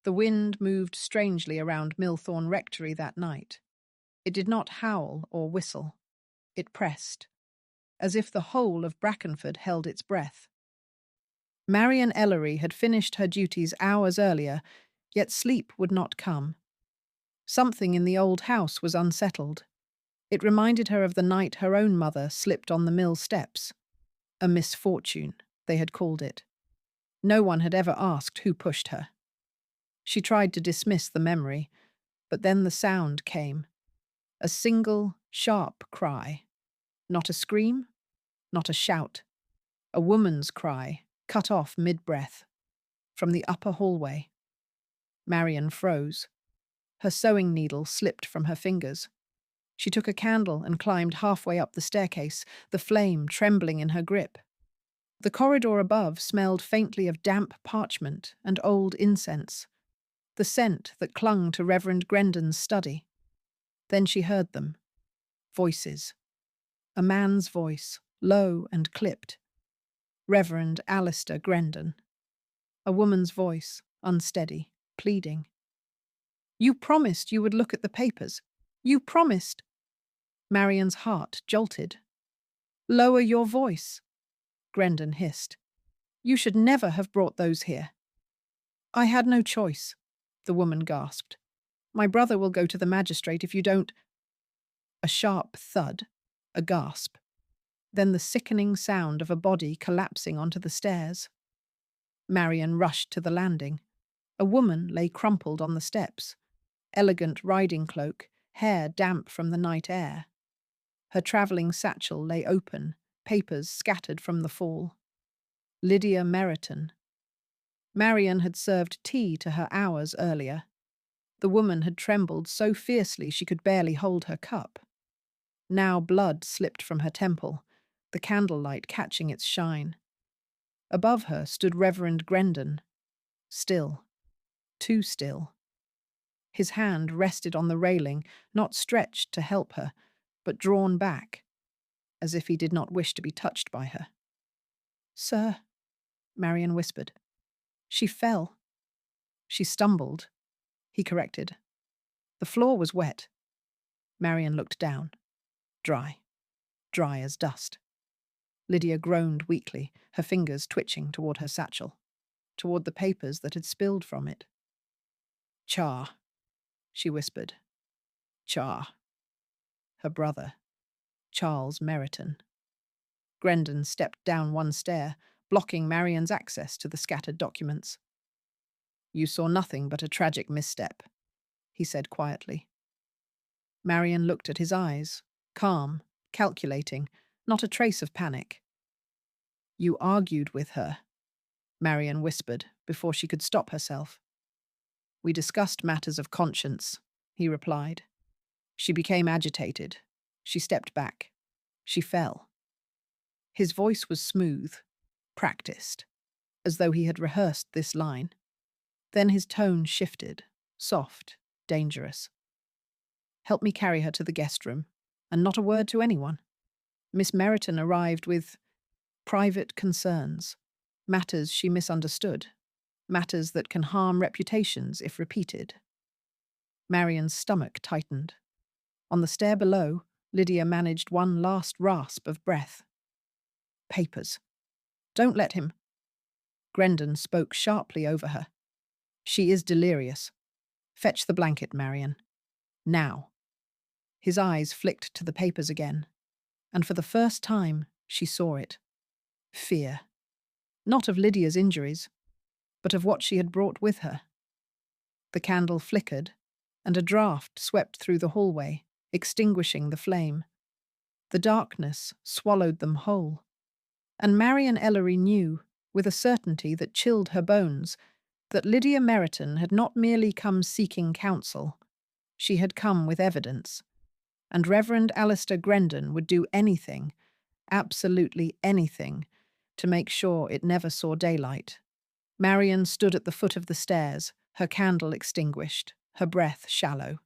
The wind moved strangely around Millthorn Rectory that night. It did not howl or whistle. It pressed, as if the whole of Brackenford held its breath. Marian Ellery had finished her duties hours earlier, yet sleep would not come. Something in the old house was unsettled. It reminded her of the night her own mother slipped on the mill steps. A misfortune, they had called it. No one had ever asked who pushed her. She tried to dismiss the memory, but then the sound came. A single, sharp cry. Not a scream, not a shout. A woman's cry, cut off mid-breath. From the upper hallway. Marian froze. Her sewing needle slipped from her fingers. She took a candle and climbed halfway up the staircase, the flame trembling in her grip. The corridor above smelled faintly of damp parchment and old incense, the scent that clung to Reverend Grendon's study. Then she heard them. Voices. A man's voice, low and clipped. Reverend Alistair Grendon. A woman's voice, unsteady, pleading. "You promised you would look at the papers. You promised." Marian's heart jolted. "Lower your voice," Grendon hissed. "You should never have brought those here." "I had no choice," the woman gasped. "My brother will go to the magistrate if you don't—" A sharp thud, a gasp, then the sickening sound of a body collapsing onto the stairs. Marian rushed to the landing. A woman lay crumpled on the steps, elegant riding cloak, hair damp from the night air. Her travelling satchel lay open, papers scattered from the fall. Lydia Meriton. Marian had served tea to her hours earlier. The woman had trembled so fiercely she could barely hold her cup. Now blood slipped from her temple, the candlelight catching its shine. Above her stood Reverend Grendon, still, too still. His hand rested on the railing, not stretched to help her, but drawn back, as if he did not wish to be touched by her. "Sir," Marian whispered. "She fell." "She stumbled," he corrected. The floor was wet. Marian looked down. Dry as dust. Lydia groaned weakly, her fingers twitching toward her satchel, toward the papers that had spilled from it. "Char," she whispered. "Char." Her brother, Charles Meriton. Grendon stepped down one stair, blocking Marian's access to the scattered documents. "You saw nothing but a tragic misstep," he said quietly. Marian looked at his eyes, calm, calculating, not a trace of panic. "You argued with her," Marian whispered before she could stop herself. "We discussed matters of conscience," he replied. She became agitated. She stepped back. She fell. His voice was smooth, practiced, as though he had rehearsed this line. Then his tone shifted, soft, dangerous. "Help me carry her to the guest room, and not a word to anyone. Miss Meriton arrived with private concerns, matters she misunderstood, matters that can harm reputations if repeated." Marian's stomach tightened. On the stair below, Lydia managed one last rasp of breath. "Papers. Don't let him." Grendon spoke sharply over her. "She is delirious. Fetch the blanket, Marian. Now." His eyes flicked to the papers again, and for the first time she saw it. Fear. Not of Lydia's injuries, but of what she had brought with her. The candle flickered, and a draught swept through the hallway, extinguishing the flame. The darkness swallowed them whole. And Marian Ellery knew, with a certainty that chilled her bones, that Lydia Meriton had not merely come seeking counsel. She had come with evidence. And Reverend Alistair Grendon would do anything, absolutely anything, to make sure it never saw daylight. Marian stood at the foot of the stairs, her candle extinguished, her breath shallow.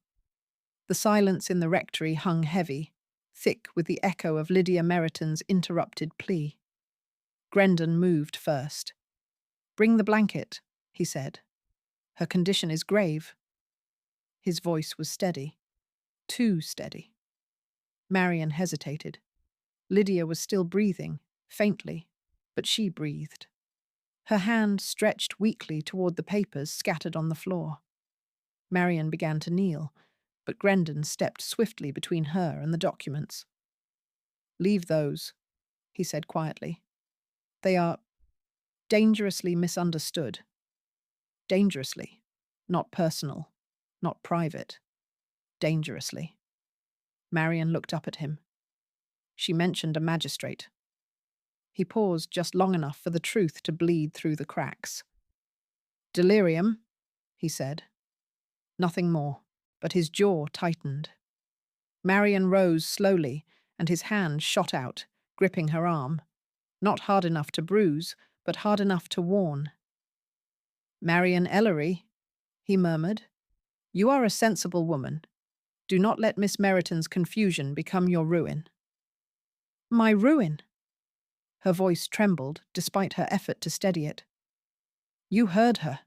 The silence in the rectory hung heavy, thick with the echo of Lydia Meriton's interrupted plea. Grendon moved first. "Bring the blanket," he said. Her condition is grave. His voice was steady. Too steady. Marian hesitated. Lydia was still breathing, faintly, but she breathed. Her hand stretched weakly toward the papers scattered on the floor. Marian began to kneel, but Grendon stepped swiftly between her and the documents. "Leave those," he said quietly. "They are dangerously misunderstood. Dangerously. Not personal. Not private. Dangerously." Marian looked up at him. She mentioned a magistrate. He paused just long enough for the truth to bleed through the cracks. "Delirium," he said. Nothing more, but his jaw tightened. Marian rose slowly, and his hand shot out, gripping her arm. Not hard enough to bruise, but hard enough to warn. "Marian Ellery," he murmured, "you are a sensible woman. Do not let Miss Meriton's confusion become your ruin." "My ruin?" Her voice trembled, despite her effort to steady it. "You heard her,"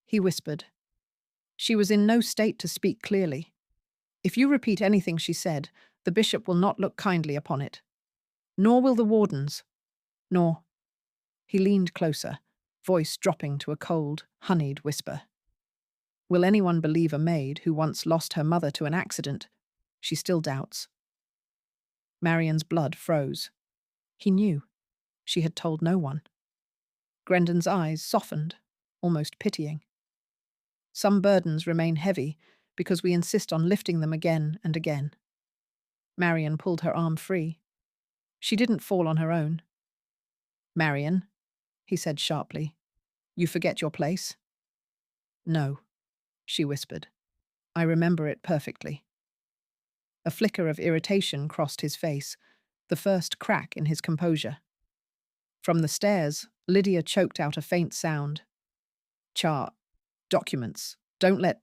he whispered. "She was in no state to speak clearly. If you repeat anything she said, the bishop will not look kindly upon it. Nor will the wardens. Nor—" He leaned closer, voice dropping to a cold, honeyed whisper. "Will anyone believe a maid who once lost her mother to an accident? She still doubts." Marian's blood froze. He knew. She had told no one. Grendon's eyes softened, almost pitying. "Some burdens remain heavy because we insist on lifting them again and again." Marian pulled her arm free. She didn't fall on her own. "Marian," he said sharply, "you forget your place?" "No," she whispered. "I remember it perfectly." A flicker of irritation crossed his face, the first crack in his composure. From the stairs, Lydia choked out a faint sound. Documents. Don't let—"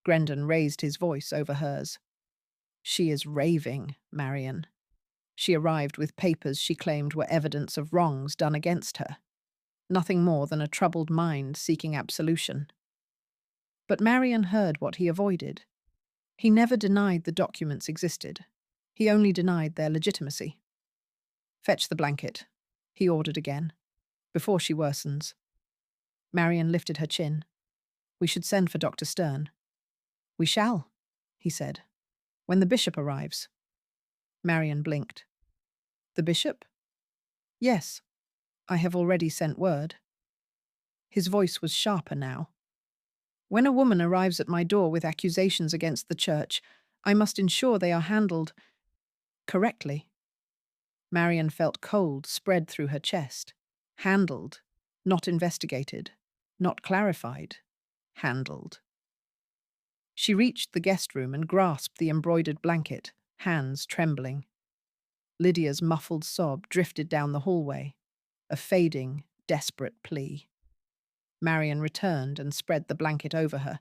Grendon raised his voice over hers. "She is raving, Marian. She arrived with papers she claimed were evidence of wrongs done against her. Nothing more than a troubled mind seeking absolution." But Marian heard what he avoided. He never denied the documents existed. He only denied their legitimacy. "Fetch the blanket," he ordered again, "before she worsens." Marian lifted her chin. "We should send for Dr. Stern." "We shall," he said, "when the bishop arrives." Marian blinked. "The bishop?" "Yes. I have already sent word." His voice was sharper now. "When a woman arrives at my door with accusations against the church, I must ensure they are handled correctly." Marian felt cold spread through her chest. Handled, not investigated, not clarified. Handled. She reached the guest room and grasped the embroidered blanket, hands trembling. Lydia's muffled sob drifted down the hallway, a fading, desperate plea. Marian returned and spread the blanket over her,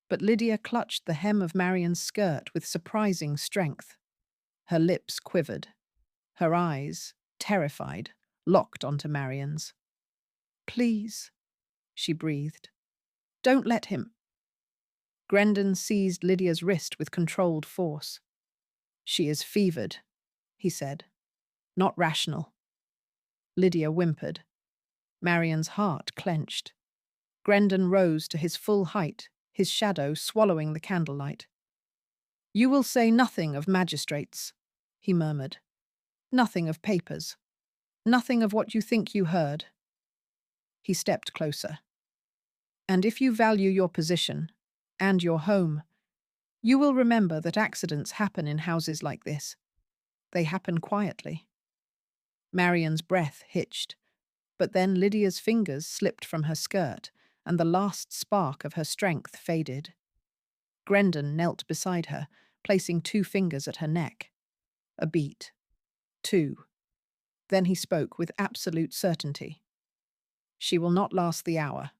but Lydia clutched the hem of Marian's skirt with surprising strength. Her lips quivered. Her eyes, terrified, locked onto Marian's. "Please," she breathed. "Don't let him." Grendon seized Lydia's wrist with controlled force. "She is fevered," he said. "Not rational." Lydia whimpered. Marian's heart clenched. Grendon rose to his full height, his shadow swallowing the candlelight. "You will say nothing of magistrates," he murmured. "Nothing of papers. Nothing of what you think you heard." He stepped closer. "And if you value your position, and your home, you will remember that accidents happen in houses like this. They happen quietly." Marian's breath hitched, but then Lydia's fingers slipped from her skirt, and the last spark of her strength faded. Grendon knelt beside her, placing 2 fingers at her neck. A beat. 2. Then he spoke with absolute certainty. "She will not last the hour."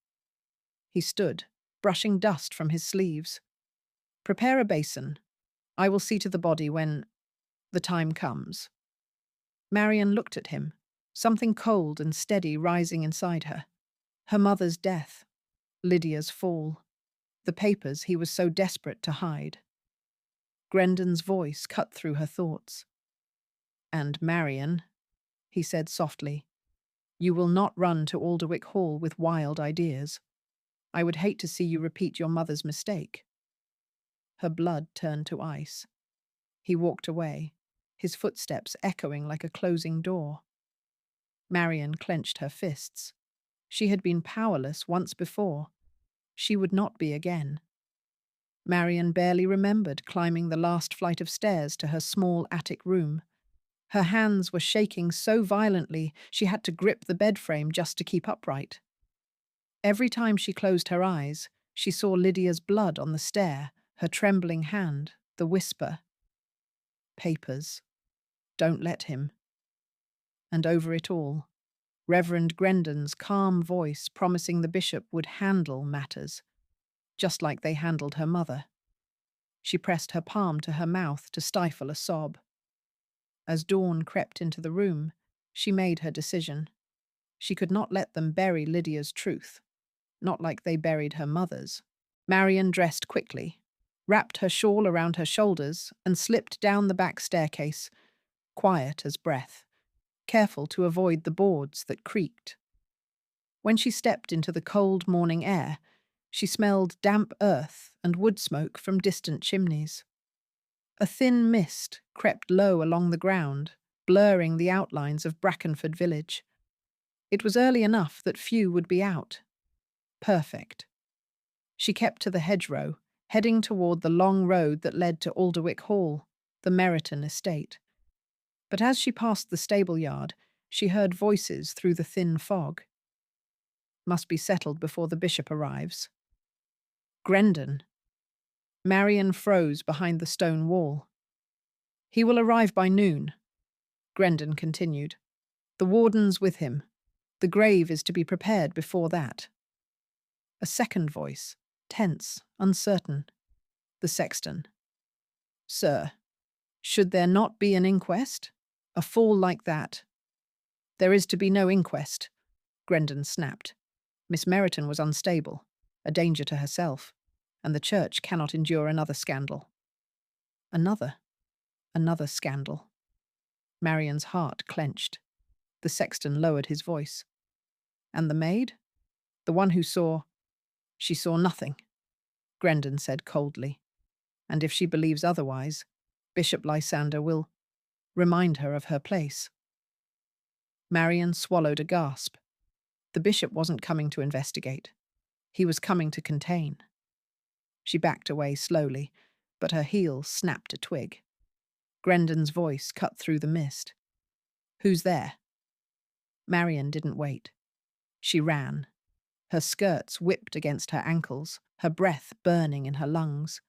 He stood, brushing dust from his sleeves. "Prepare a basin. I will see to the body when the time comes." Marian looked at him, something cold and steady rising inside her. Her mother's death. Lydia's fall. The papers he was so desperate to hide. Grendon's voice cut through her thoughts. "And Marian," he said softly, "you will not run to Alderwick Hall with wild ideas. I would hate to see you repeat your mother's mistake." Her blood turned to ice. He walked away, his footsteps echoing like a closing door. Marian clenched her fists. She had been powerless once before. She would not be again. Marian barely remembered climbing the last flight of stairs to her small attic room. Her hands were shaking so violently she had to grip the bed frame just to keep upright. Every time she closed her eyes, she saw Lydia's blood on the stair, her trembling hand, the whisper, "Papers. Don't let him." And over it all, Reverend Grendon's calm voice promising the bishop would handle matters, just like they handled her mother. She pressed her palm to her mouth to stifle a sob. As dawn crept into the room, she made her decision. She could not let them bury Lydia's truth, not like they buried her mother's. Marian dressed quickly, wrapped her shawl around her shoulders, and slipped down the back staircase, quiet as breath, careful to avoid the boards that creaked. When she stepped into the cold morning air, she smelled damp earth and wood smoke from distant chimneys. A thin mist crept low along the ground, blurring the outlines of Brackenford village. It was early enough that few would be out. Perfect. She kept to the hedgerow, heading toward the long road that led to Alderwick Hall, the Meriton estate. But as she passed the stable yard, she heard voices through the thin fog. Must be settled before the bishop arrives. Grendon. Marian froze behind the stone wall. "He will arrive by noon," Grendon continued. "The warden's with him. The grave is to be prepared before that." A second voice, tense, uncertain. The sexton. "Sir, should there not be an inquest? A fall like that?" "There is to be no inquest," Grendon snapped. "Miss Meriton was unstable, a danger to herself, and the church cannot endure another scandal." Another scandal. Marian's heart clenched. The sexton lowered his voice. "And the maid? The one who saw—" "She saw nothing," Grendon said coldly. "And if she believes otherwise, Bishop Lysander will remind her of her place." Marian swallowed a gasp. The bishop wasn't coming to investigate. He was coming to contain. She backed away slowly, but her heels snapped a twig. Grendon's voice cut through the mist. "Who's there?" Marian didn't wait. She ran. Her skirts whipped against her ankles, her breath burning in her lungs.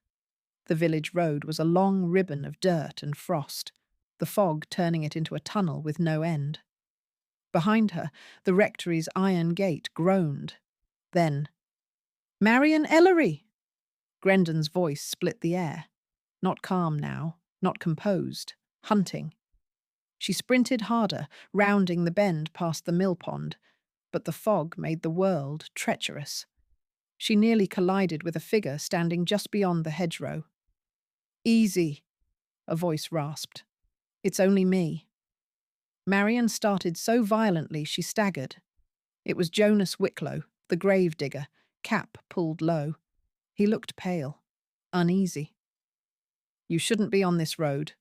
The village road was a long ribbon of dirt and frost, the fog turning it into a tunnel with no end. Behind her, the rectory's iron gate groaned. Then, "Marian Ellery!" Grendon's voice split the air. Not calm now, not composed, hunting. She sprinted harder, rounding the bend past the mill pond, but the fog made the world treacherous. She nearly collided with a figure standing just beyond the hedgerow. "Easy," a voice rasped. "It's only me." Marian started so violently she staggered. It was Jonas Wicklow, the grave digger, cap pulled low. He looked pale, uneasy. "You shouldn't be on this road,"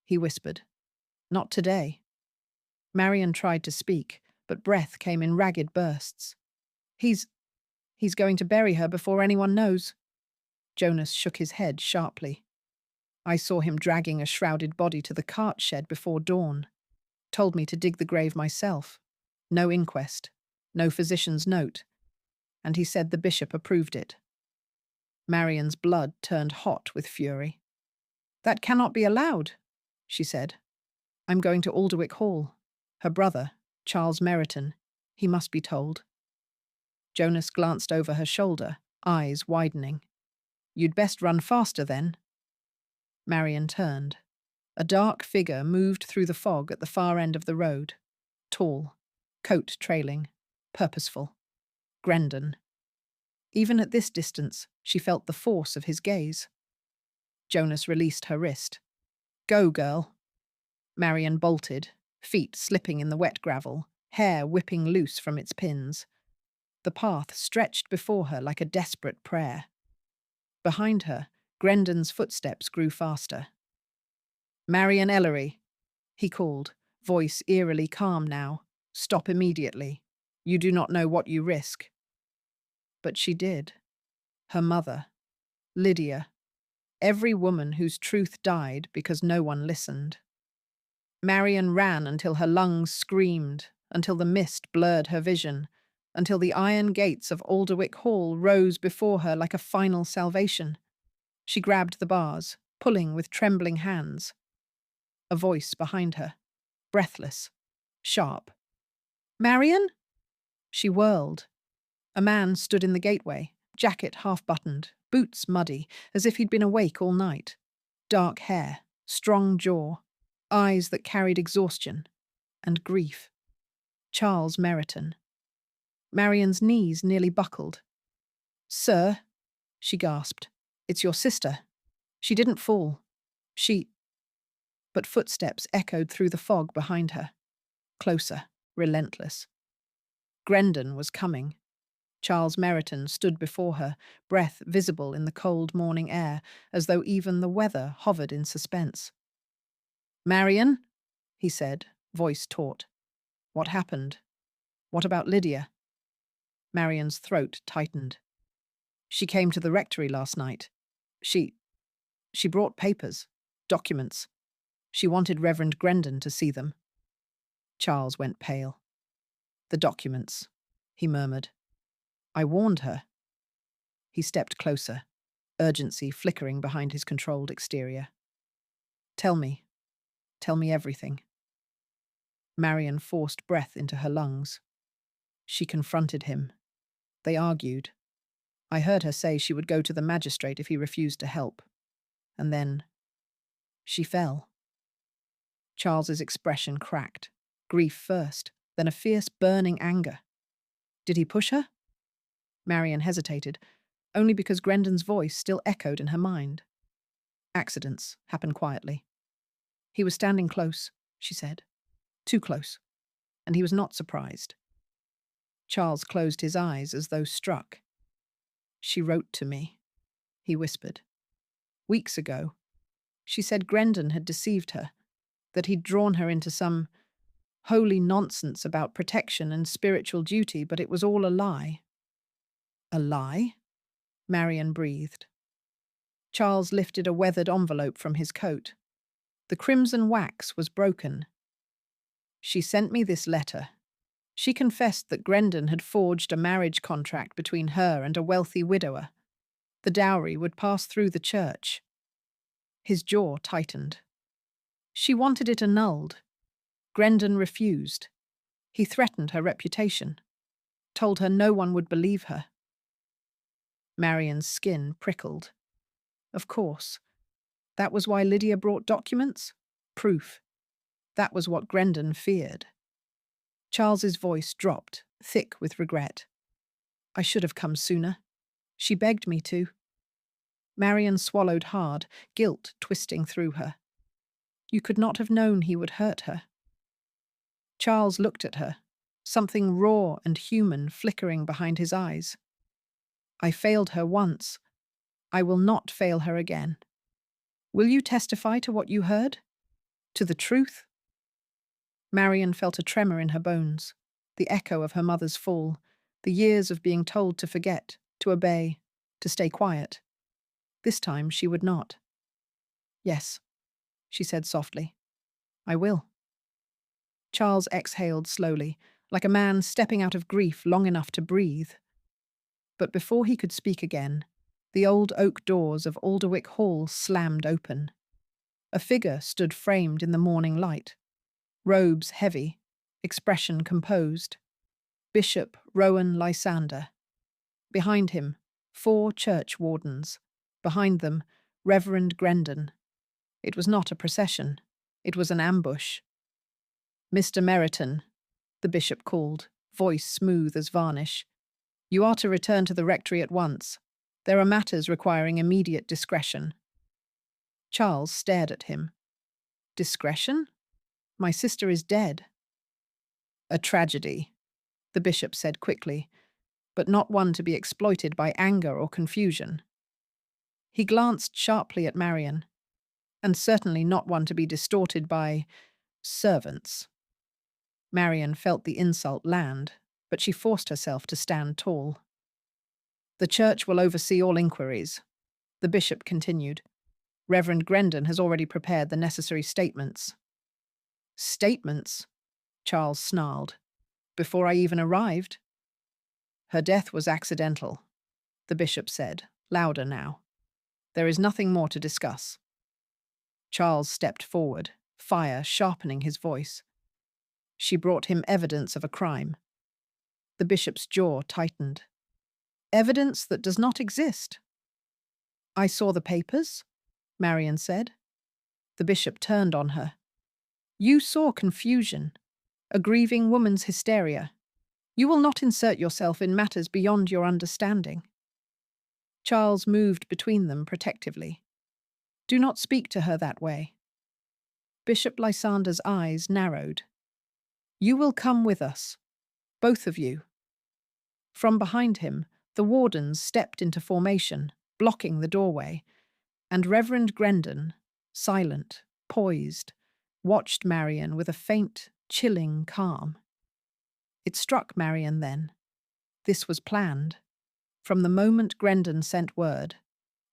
he whispered. "Not today." Marian tried to speak, but breath came in ragged bursts. He's going to bury her before anyone knows." Jonas shook his head sharply. "I saw him dragging a shrouded body to the cart shed before dawn. Told me to dig the grave myself. No inquest, no physician's note. And he said the bishop approved it." Marian's blood turned hot with fury. "That cannot be allowed," she said. "I'm going to Alderwick Hall. Her brother, Charles Meriton. He must be told." Jonas glanced over her shoulder, eyes widening. "You'd best run faster then." Marian turned. A dark figure moved through the fog at the far end of the road. Tall, coat trailing, purposeful. Grendon. Even at this distance, she felt the force of his gaze. Jonas released her wrist. "Go, girl." Marian bolted, feet slipping in the wet gravel, hair whipping loose from its pins. The path stretched before her like a desperate prayer. Behind her, Grendon's footsteps grew faster. "Marian Ellery," he called, voice eerily calm now. "Stop immediately. You do not know what you risk." But she did. Her mother, Lydia, every woman whose truth died because no one listened. Marian ran until her lungs screamed, until the mist blurred her vision, until the iron gates of Alderwick Hall rose before her like a final salvation. She grabbed the bars, pulling with trembling hands. A voice behind her, breathless, sharp. "Marian?" She whirled. A man stood in the gateway, jacket half-buttoned, boots muddy, as if he'd been awake all night. Dark hair, strong jaw, eyes that carried exhaustion and grief. Charles Meriton. Marian's knees nearly buckled. "Sir," she gasped, "it's your sister. She didn't fall. She—" But footsteps echoed through the fog behind her. Closer, relentless. Grendon was coming. Charles Meriton stood before her, breath visible in the cold morning air, as though even the weather hovered in suspense. "Marian," he said, voice taut. "What happened? What about Lydia?" Marian's throat tightened. "She came to the rectory last night. She brought papers, documents. She wanted Reverend Grendon to see them." Charles went pale. "The documents," he murmured. "I warned her." He stepped closer, urgency flickering behind his controlled exterior. Tell me everything." Marian forced breath into her lungs. She confronted him. They argued. I heard her say she would go to the magistrate if he refused to help. And then she fell. Charles's expression cracked. Grief first, then a fierce burning anger. Did he push her? Marian hesitated, only because Grendon's voice still echoed in her mind. Accidents happen quietly. He was standing close, she said. Too close. And he was not surprised. Charles closed his eyes as though struck. "She wrote to me," he whispered. "Weeks ago. She said Grendon had deceived her, that he'd drawn her into some holy nonsense about protection and spiritual duty, but it was all a lie." "A lie?" Marian breathed. Charles lifted a weathered envelope from his coat. The crimson wax was broken. "She sent me this letter. She confessed that Grendon had forged a marriage contract between her and a wealthy widower. The dowry would pass through the church." His jaw tightened. "She wanted it annulled. Grendon refused. He threatened her reputation, told her no one would believe her." Marian's skin prickled. Of course. That was why Lydia brought documents? Proof. That was what Grendon feared. Charles's voice dropped, thick with regret. "I should have come sooner. She begged me to." Marian swallowed hard, guilt twisting through her. "You could not have known he would hurt her." Charles looked at her, something raw and human flickering behind his eyes. "I failed her once. I will not fail her again. Will you testify to what you heard? To the truth?" Marian felt a tremor in her bones, the echo of her mother's fall, the years of being told to forget, to obey, to stay quiet. This time she would not. "Yes," she said softly. "I will." Charles exhaled slowly, like a man stepping out of grief long enough to breathe. But before he could speak again, the old oak doors of Alderwick Hall slammed open. A figure stood framed in the morning light. Robes heavy, expression composed. Bishop Rowan Lysander. Behind him, 4 church wardens. Behind them, Reverend Grendon. It was not a procession. It was an ambush. "Mr. Meriton," the bishop called, voice smooth as varnish. You are to return to the rectory at once. There are matters requiring immediate discretion. Charles stared at him. Discretion? My sister is dead. A tragedy, the bishop said quickly, but not one to be exploited by anger or confusion. He glanced sharply at Marian, and certainly not one to be distorted by servants. Marian felt the insult land, but she forced herself to stand tall. The church will oversee all inquiries, the bishop continued. Reverend Grendon has already prepared the necessary statements. Statements? Charles snarled. Before I even arrived? Her death was accidental, the bishop said, louder now. There is nothing more to discuss. Charles stepped forward, fire sharpening his voice. She brought him evidence of a crime. The bishop's jaw tightened. Evidence that does not exist. I saw the papers, Marian said. The bishop turned on her. You saw confusion, a grieving woman's hysteria. You will not insert yourself in matters beyond your understanding. Charles moved between them protectively. Do not speak to her that way. Bishop Lysander's eyes narrowed. You will come with us, both of you. From behind him, the wardens stepped into formation, blocking the doorway, and Reverend Grendon, silent, poised, watched Marian with a faint, chilling calm. It struck Marian then. This was planned. From the moment Grendon sent word,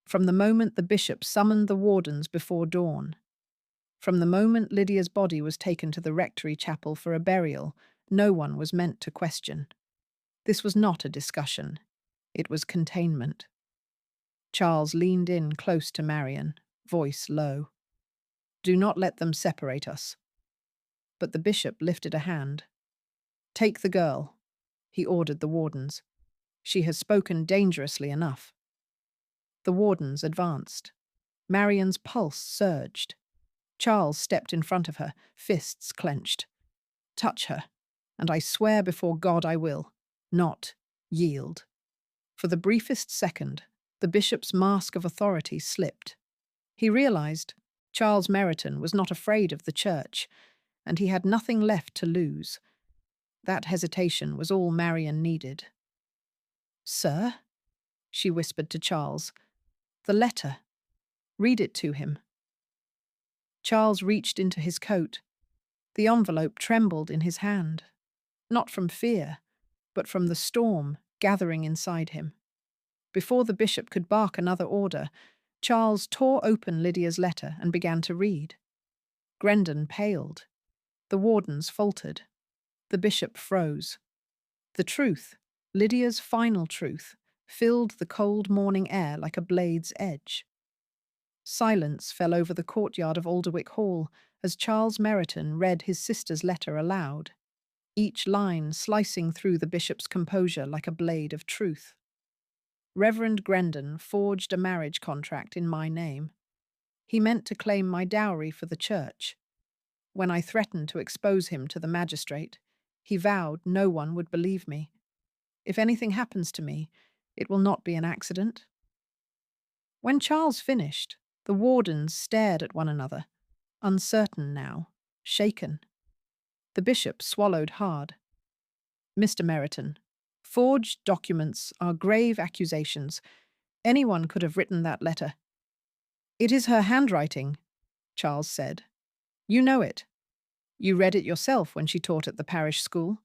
from the moment the bishop summoned the wardens before dawn, from the moment Lydia's body was taken to the rectory chapel for a burial, no one was meant to question. This was not a discussion. It was containment. Charles leaned in close to Marian, voice low. Do not let them separate us. But the bishop lifted a hand. Take the girl, he ordered the wardens. She has spoken dangerously enough. The wardens advanced. Marian's pulse surged. Charles stepped in front of her, fists clenched. Touch her, and I swear before God I will, not yield. For the briefest second, the bishop's mask of authority slipped. He realized Charles Meriton was not afraid of the church, and he had nothing left to lose. That hesitation was all Marian needed. Sir, she whispered to Charles, the letter. Read it to him. Charles reached into his coat. The envelope trembled in his hand, not from fear, but from the storm gathering inside him. Before the bishop could bark another order, Charles tore open Lydia's letter and began to read. Grendon paled. The wardens faltered. The bishop froze. The truth, Lydia's final truth, filled the cold morning air like a blade's edge. Silence fell over the courtyard of Alderwick Hall as Charles Meriton read his sister's letter aloud, each line slicing through the bishop's composure like a blade of truth. Reverend Grendon forged a marriage contract in my name. He meant to claim my dowry for the church. When I threatened to expose him to the magistrate, he vowed no one would believe me. If anything happens to me, it will not be an accident. When Charles finished, the wardens stared at one another, uncertain now, shaken. The bishop swallowed hard. Mr. Meriton, forged documents are grave accusations. Anyone could have written that letter. It is her handwriting, Charles said. You know it. You read it yourself when she taught at the parish school.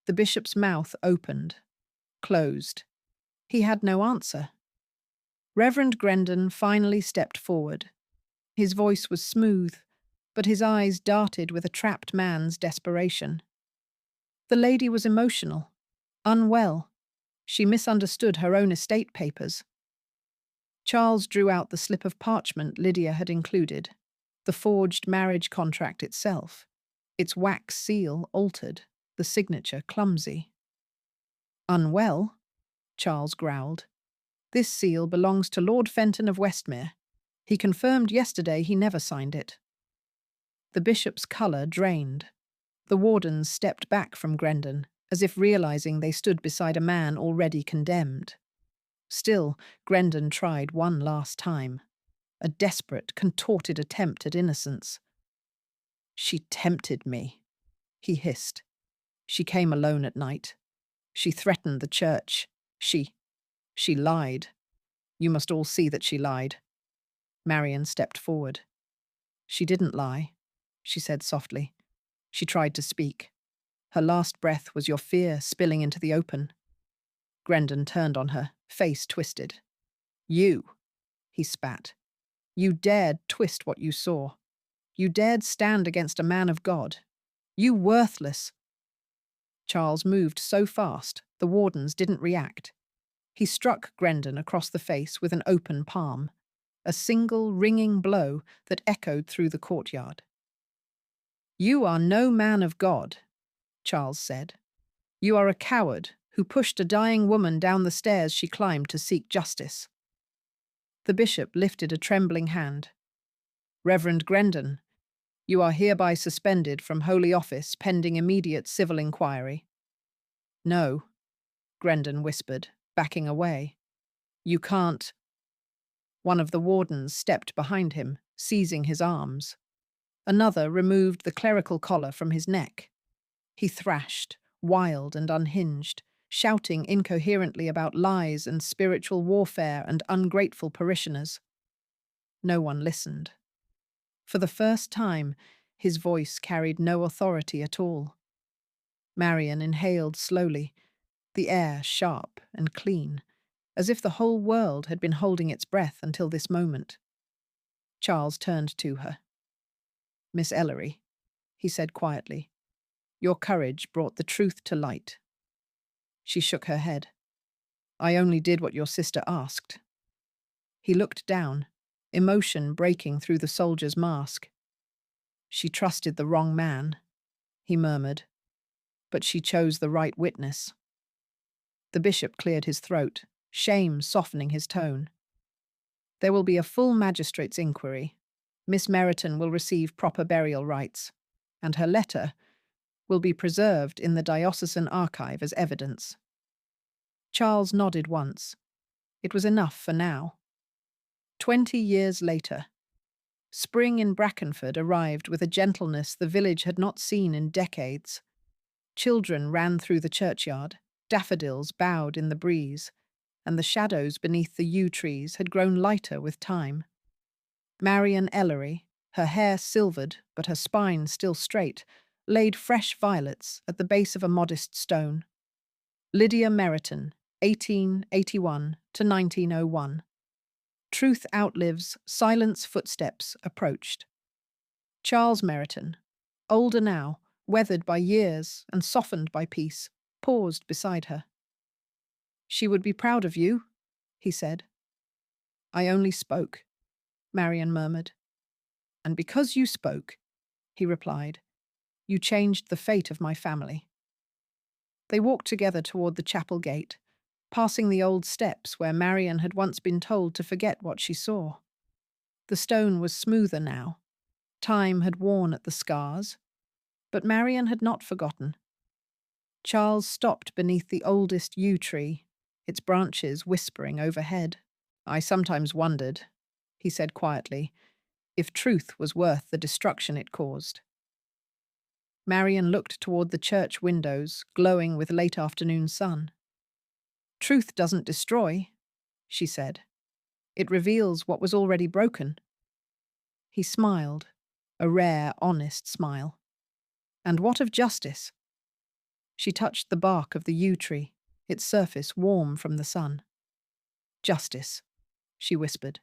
The bishop's mouth opened, closed. He had no answer. Reverend Grendon finally stepped forward. His voice was smooth, but his eyes darted with a trapped man's desperation. The lady was emotional, unwell. She misunderstood her own estate papers. Charles drew out the slip of parchment Lydia had included, the forged marriage contract itself, its wax seal altered, the signature clumsy. Unwell? Charles growled. This seal belongs to Lord Fenton of Westmere. He confirmed yesterday he never signed it. The bishop's colour drained. The wardens stepped back from Grendon, as if realizing they stood beside a man already condemned. Still, Grendon tried one last time, a desperate, contorted attempt at innocence. "She tempted me," he hissed. "She came alone at night. She threatened the church. She lied. You must all see that she lied." Marian stepped forward. "She didn't lie," she said softly. "She tried to speak. Her last breath was your fear spilling into the open." Grendon turned on her, face twisted. "You," he spat. "You dared twist what you saw. You dared stand against a man of God. You worthless—" Charles moved so fast, the wardens didn't react. He struck Grendon across the face with an open palm, a single ringing blow that echoed through the courtyard. "You are no man of God," Charles said. "You are a coward who pushed a dying woman down the stairs she climbed to seek justice." The bishop lifted a trembling hand. "Reverend Grendon, you are hereby suspended from holy office pending immediate civil inquiry." "No," Grendon whispered, backing away. "You can't—" One of the wardens stepped behind him, seizing his arms. Another removed the clerical collar from his neck. He thrashed, wild and unhinged, shouting incoherently about lies and spiritual warfare and ungrateful parishioners. No one listened. For the first time, his voice carried no authority at all. Marian inhaled slowly, the air sharp and clean, as if the whole world had been holding its breath until this moment. Charles turned to her. "Miss Ellery," he said quietly, "your courage brought the truth to light." She shook her head. "I only did what your sister asked." He looked down, emotion breaking through the soldier's mask. "She trusted the wrong man," he murmured, "but she chose the right witness." The bishop cleared his throat, shame softening his tone. "There will be a full magistrate's inquiry. Miss Meriton will receive proper burial rites, and her letter will be preserved in the diocesan archive as evidence." Charles nodded once. It was enough for now. 20 years later, spring in Brackenford arrived with a gentleness the village had not seen in decades. Children ran through the churchyard, daffodils bowed in the breeze, and the shadows beneath the yew trees had grown lighter with time. Marian Ellery, her hair silvered but her spine still straight, laid fresh violets at the base of a modest stone. Lydia Meriton, 1881 to 1901. Truth outlives, silence footsteps approached. Charles Meriton, older now, weathered by years and softened by peace, paused beside her. "She would be proud of you," he said. "I only spoke," Marian murmured. "And because you spoke," he replied, "you changed the fate of my family." They walked together toward the chapel gate, passing the old steps where Marian had once been told to forget what she saw. The stone was smoother now. Time had worn at the scars, but Marian had not forgotten. Charles stopped beneath the oldest yew tree, its branches whispering overhead. "I sometimes wondered," he said quietly, "if truth was worth the destruction it caused." Marian looked toward the church windows, glowing with late afternoon sun. "Truth doesn't destroy," she said. "It reveals what was already broken." He smiled, a rare, honest smile. "And what of justice?" She touched the bark of the yew tree, its surface warm from the sun. "Justice," she whispered,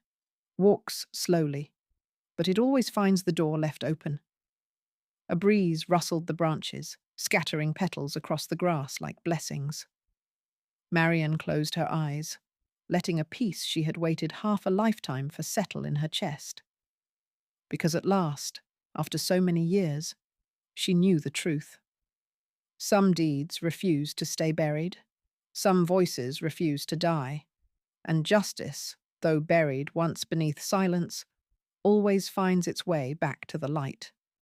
"walks slowly, but it always finds the door left open." A breeze rustled the branches, scattering petals across the grass like blessings. Marian closed her eyes, letting a peace she had waited half a lifetime for settle in her chest. Because at last, after so many years, she knew the truth. Some deeds refused to stay buried, some voices refused to die, and justice, though buried once beneath silence, always finds its way back to the light.